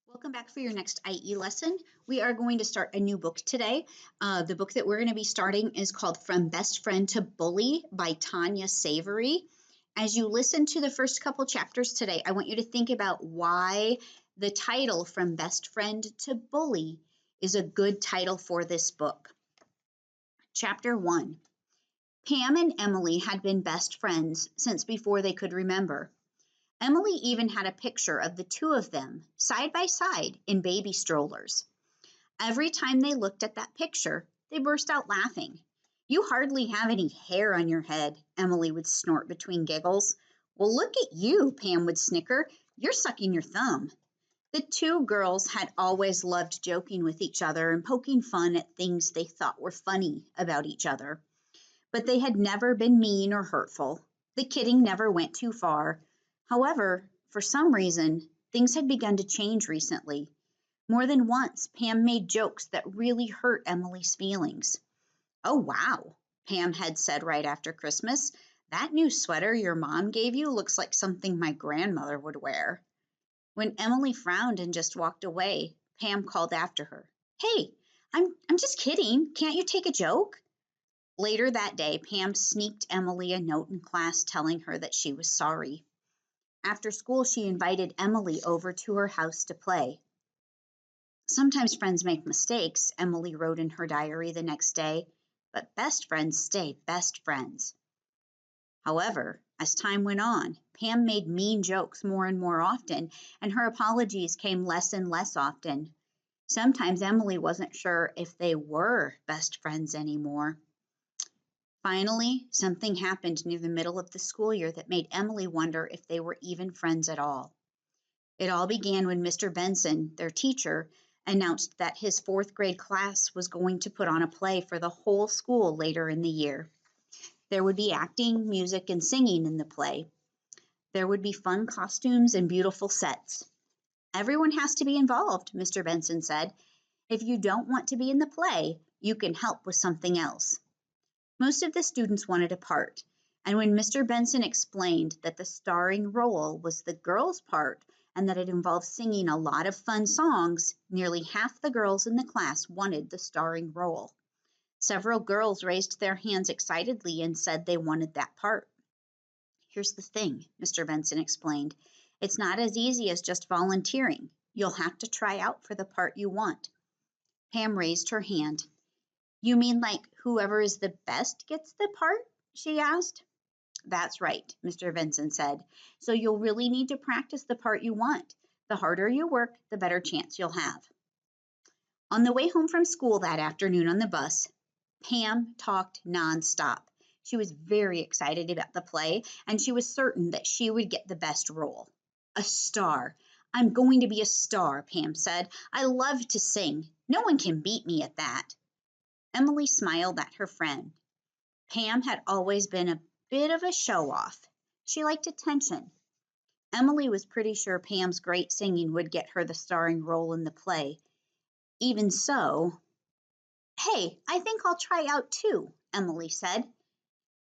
Welcome back for your next IE lesson. We are going to start a new book today. The book that we're going to be starting is called From Best Friend to Bully by Tanya Savory. As you listen to the first couple chapters today, I want you to think about why the title From Best Friend to Bully is a good title for this book. Chapter 1. Pam and Emily had been best friends since before they could remember. Emily even had a picture of the two of them side by side in baby strollers. Every time they looked at that picture, they burst out laughing. "You hardly have any hair on your head," Emily would snort between giggles. "Well, look at you," Pam would snicker. "You're sucking your thumb." The two girls had always loved joking with each other and poking fun at things they thought were funny about each other. But they had never been mean or hurtful. The kidding never went too far. However, for some reason, things had begun to change recently. More than once, Pam made jokes that really hurt Emily's feelings. "Oh, wow," Pam had said right after Christmas. "That new sweater your mom gave you looks like something my grandmother would wear." When Emily frowned and just walked away, Pam called after her, "Hey, I'm just kidding. Can't you take a joke?" Later that day, Pam sneaked Emily a note in class telling her that she was sorry. After school, she invited Emily over to her house to play. "Sometimes friends make mistakes," Emily wrote in her diary the next day, "but best friends stay best friends." However, as time went on, Pam made mean jokes more and more often, and her apologies came less and less often. Sometimes Emily wasn't sure if they were best friends anymore. Finally, something happened near the middle of the school year that made Emily wonder if they were even friends at all. It all began when Mr. Benson, their teacher, announced that his fourth grade class was going to put on a play for the whole school later in the year. There would be acting, music, and singing in the play. There would be fun costumes and beautiful sets. "Everyone has to be involved," Mr. Benson said. "If you don't want to be in the play, you can help with something else." Most of the students wanted a part, and when Mr. Benson explained that the starring role was the girls' part and that it involved singing a lot of fun songs, nearly half the girls in the class wanted the starring role. Several girls raised their hands excitedly and said they wanted that part. "Here's the thing," Mr. Benson explained. "It's not as easy as just volunteering. You'll have to try out for the part you want." Pam raised her hand. "You mean like whoever is the best gets the part?" she asked. "That's right," Mr. Benson said. "So you'll really need to practice the part you want. The harder you work, the better chance you'll have." On the way home from school that afternoon on the bus, Pam talked nonstop. She was very excited about the play, and she was certain that she would get the best role. "A star. I'm going to be a star," Pam said. "I love to sing. No one can beat me at that." Emily smiled at her friend. Pam had always been a bit of a show-off. She liked attention. Emily was pretty sure Pam's great singing would get her the starring role in the play. Even so, "Hey, I think I'll try out too," Emily said.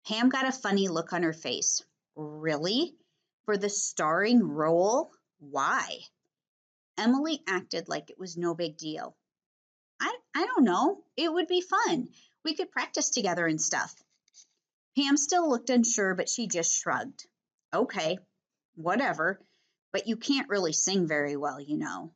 Pam got a funny look on her face. "Really? For the starring role? Why?" Emily acted like it was no big deal. I don't know. It would be fun. We could practice together and stuff." Pam still looked unsure, but she just shrugged. "Okay, whatever. But you can't really sing very well, you know."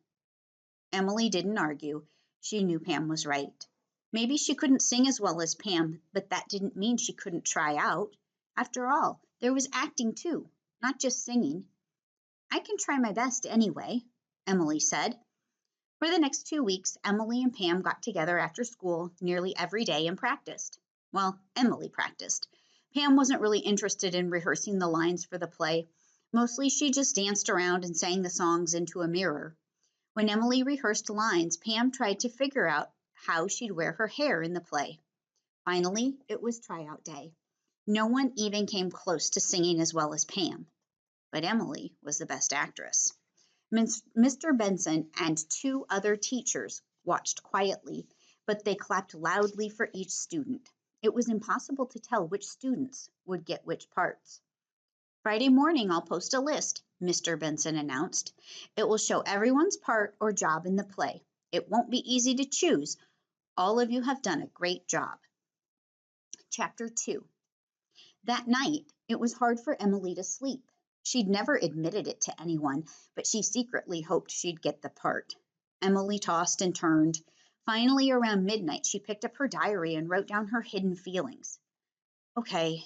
Emily didn't argue. She knew Pam was right. Maybe she couldn't sing as well as Pam, but that didn't mean she couldn't try out. After all, there was acting too, not just singing. "I can try my best anyway," Emily said. For the next 2 weeks, Emily and Pam got together after school nearly every day and practiced. Well, Emily practiced. Pam wasn't really interested in rehearsing the lines for the play. Mostly she just danced around and sang the songs into a mirror. When Emily rehearsed lines, Pam tried to figure out how she'd wear her hair in the play. Finally, it was tryout day. No one even came close to singing as well as Pam, but Emily was the best actress. Mr. Benson and two other teachers watched quietly, but they clapped loudly for each student. It was impossible to tell which students would get which parts. Friday morning, I'll post a list, Mr. Benson announced. It will show everyone's part or job in the play. It won't be easy to choose. All of you have done a great job. Chapter 2. That night, it was hard for Emily to sleep. She'd never admitted it to anyone, but she secretly hoped she'd get the part. Emily tossed and turned. Finally, around midnight, she picked up her diary and wrote down her hidden feelings. Okay,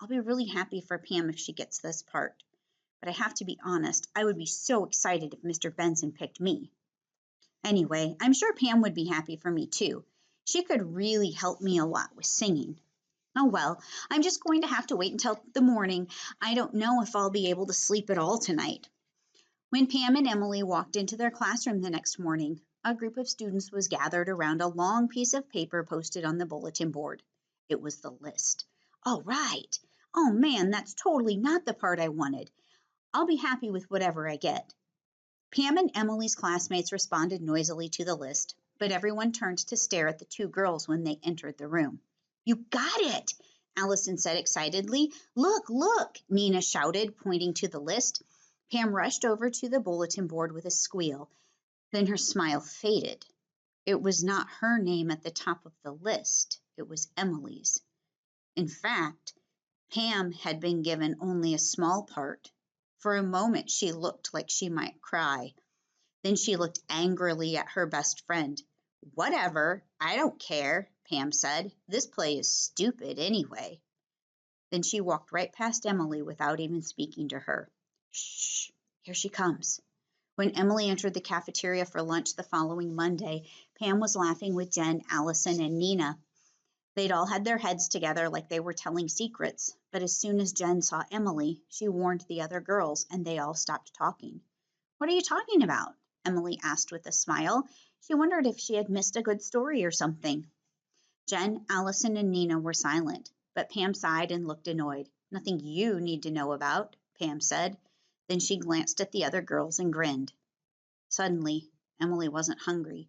I'll be really happy for Pam if she gets this part. But I have to be honest, I would be so excited if Mr. Benson picked me. Anyway, I'm sure Pam would be happy for me too. She could really help me a lot with singing. Oh well, I'm just going to have to wait until the morning. I don't know if I'll be able to sleep at all tonight. When Pam and Emily walked into their classroom the next morning, a group of students was gathered around a long piece of paper posted on the bulletin board. It was the list. Oh, right. Oh man, that's totally not the part I wanted. I'll be happy with whatever I get. Pam and Emily's classmates responded noisily to the list, but everyone turned to stare at the two girls when they entered the room. You got it, Allison said excitedly. Look, look, Nina shouted, pointing to the list. Pam rushed over to the bulletin board with a squeal. Then her smile faded. It was not her name at the top of the list. It was Emily's. In fact, Pam had been given only a small part. For a moment, she looked like she might cry. Then she looked angrily at her best friend. Whatever, I don't care, Pam said. This play is stupid anyway. Then she walked right past Emily without even speaking to her. Shh, here she comes. When Emily entered the cafeteria for lunch the following Monday, Pam was laughing with Jen, Allison, and Nina. They'd all had their heads together like they were telling secrets, but as soon as Jen saw Emily, she warned the other girls, and they all stopped talking. What are you talking about? Emily asked with a smile. She wondered if she had missed a good story or something. Jen, Allison, and Nina were silent, but Pam sighed and looked annoyed. Nothing you need to know about, Pam said. Then she glanced at the other girls and grinned. Suddenly, Emily wasn't hungry.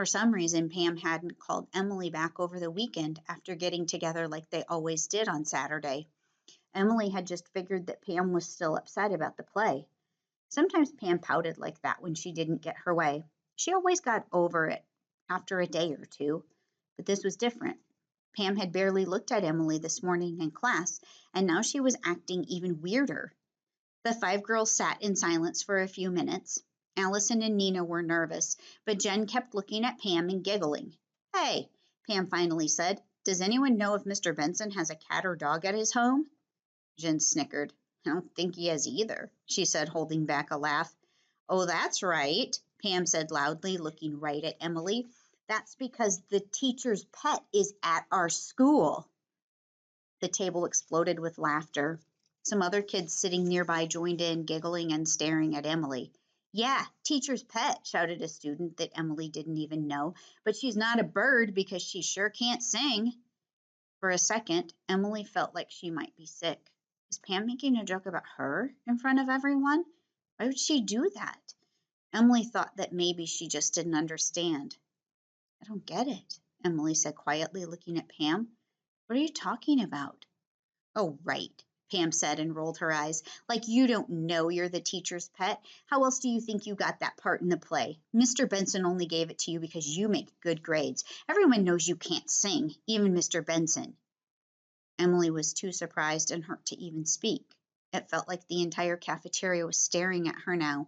For some reason, Pam hadn't called Emily back over the weekend after getting together like they always did on Saturday. Emily had just figured that Pam was still upset about the play. Sometimes Pam pouted like that when she didn't get her way. She always got over it after a day or two, but this was different. Pam had barely looked at Emily this morning in class, and now she was acting even weirder. The five girls sat in silence for a few minutes. Allison and Nina were nervous, but Jen kept looking at Pam and giggling. Hey, Pam finally said, does anyone know if Mr. Benson has a cat or dog at his home? Jen snickered. I don't think he has either, she said, holding back a laugh. Oh, that's right, Pam said loudly, looking right at Emily. That's because the teacher's pet is at our school. The table exploded with laughter. Some other kids sitting nearby joined in, giggling and staring at Emily. Yeah, teacher's pet, shouted a student that Emily didn't even know, but she's not a bird because she sure can't sing. For a second, Emily felt like she might be sick. Was Pam making a joke about her in front of everyone? Why would she do that? Emily thought that maybe she just didn't understand. I don't get it, Emily said quietly, looking at Pam. What are you talking about? Oh, right, Pam said and rolled her eyes. Like you don't know you're the teacher's pet. How else do you think you got that part in the play? Mr. Benson only gave it to you because you make good grades. Everyone knows you can't sing, even Mr. Benson. Emily was too surprised and hurt to even speak. It felt like the entire cafeteria was staring at her now.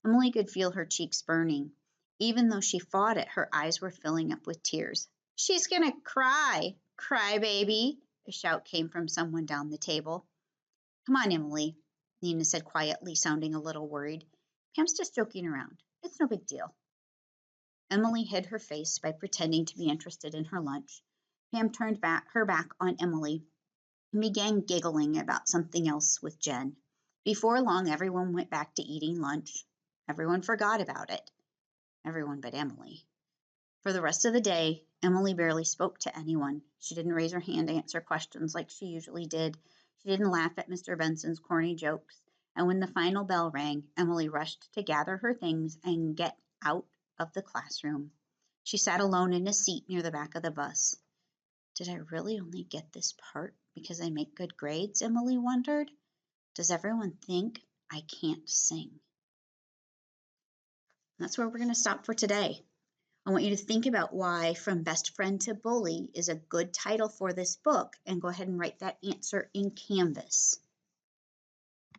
Emily could feel her cheeks burning. Even though she fought it, her eyes were filling up with tears. She's gonna cry. Cry, baby. A shout came from someone down the table. Come on, Emily, Nina said quietly, sounding a little worried. Pam's just joking around. It's no big deal. Emily hid her face by pretending to be interested in her lunch. Pam turned her back on Emily and began giggling about something else with Jen. Before long, everyone went back to eating lunch. Everyone forgot about it. Everyone but Emily. For the rest of the day, Emily barely spoke to anyone. She didn't raise her hand to answer questions like she usually did. She didn't laugh at Mr. Benson's corny jokes. And when the final bell rang, Emily rushed to gather her things and get out of the classroom. She sat alone in a seat near the back of the bus. Did I really only get this part because I make good grades? Emily wondered. Does everyone think I can't sing? That's where we're going to stop for today. I want you to think about why From Best Friend to Bully is a good title for this book, and go ahead and write that answer in Canvas.